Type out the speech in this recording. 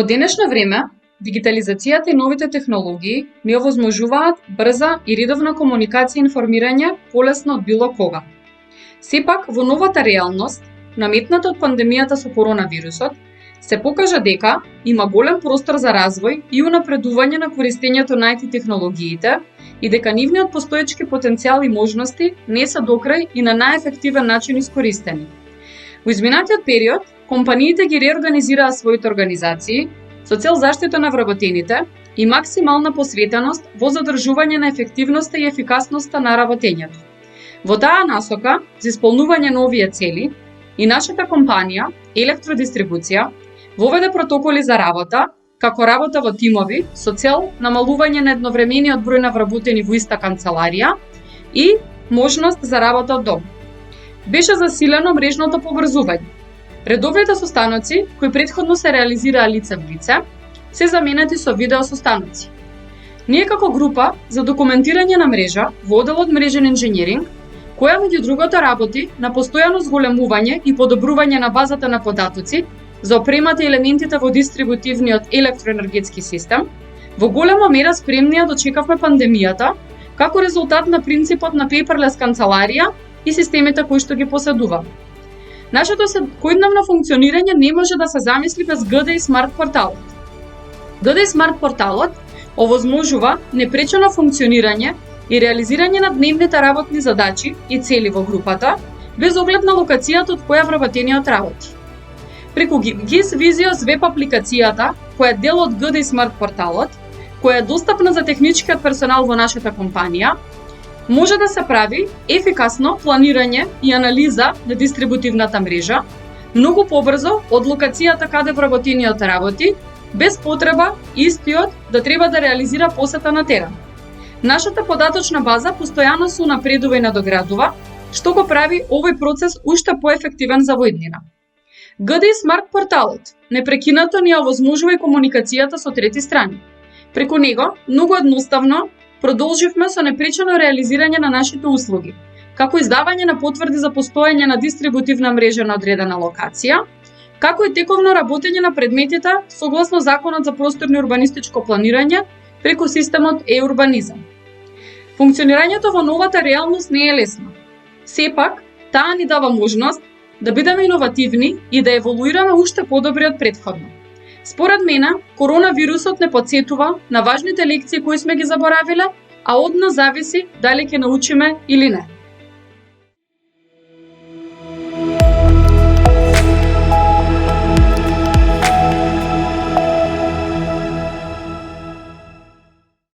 Во денешно време, дигитализацијата и новите технологии ни овозможуваат брза и редовна комуникација и информирање полесно од било кога. Сепак, во новата реалност, наметната од пандемијата со коронавирусот, се покажа дека има голем простор за развој и унапредување на користењето на IT технологиите и дека нивниот постоечки потенцијал и можности не се до крај и на најефективен начин искористени. Во изминатиот период, компаниите ги реорганизираа своите организации со цел заштита на вработените и максимална посветеност во задржување на ефективноста и ефикасноста на работењето. Во таа насока, за исполнување на овие цели, и нашата компанија, Електродистрибуција, воведе протоколи за работа, како работа во тимови со цел намалување на едновремениот број на вработени во иста канцеларија и можност за работа од дом. Беше засилено мрежното поврзување. Редовните состаноци, кои претходно се реализираа лице в лице, се заменети со видео состаноци. Ние како група за документирање на мрежа во одделот мрежен инженеринг, која меѓу другото работи на постојано зголемување и подобрување на базата на податоци за опремата и елементите во дистрибутивниот електроенергетски систем, во голема мера спремнија дочекавме пандемијата како резултат на принципот на пейперлес канцеларија и системите кои што ги поседуваме. Нашето секојдневно функционирање не може да се замисли без GDI Smart порталот. GDI Smart порталот овозможува непречено функционирање и реализирање на дневните работни задачи и цели во групата, без оглед на локацијата од која вработениот работи. Преку GIS Visios веб апликацијата, која е дел од GDI Smart порталот, која е достапна за техничкиот персонал во нашата компанија, може да се прави ефикасно планирање и анализа на дистрибутивната мрежа, многу побрзо од локацијата каде вработениот работи, без потреба истиот да треба да реализира посета на терен. Нашата податочна база постојано се унапредува и надоградува, што го прави овој процес уште поефективен за воиднина. GDI Smart порталот непрекинато ни овозможува и комуникацијата со трети страни. Преку него, многу едноставно, продолживме со непречено реализирање на нашите услуги, како издавање на потврди за постоење на дистрибутивна мрежа на одредена локација, како и тековно работење на предметите согласно Законот за просторно и урбанистичко планирање преку системот e-урбанизам. Функционирањето во новата реалност не е лесно. Сепак, таа ни дава можност да бидеме иновативни и да еволуираме уште подобри од претходно. Според мене, коронавирусот не подсетува на важните лекции кои сме ги заборавиле, а од нас зависи дали ќе научиме или не.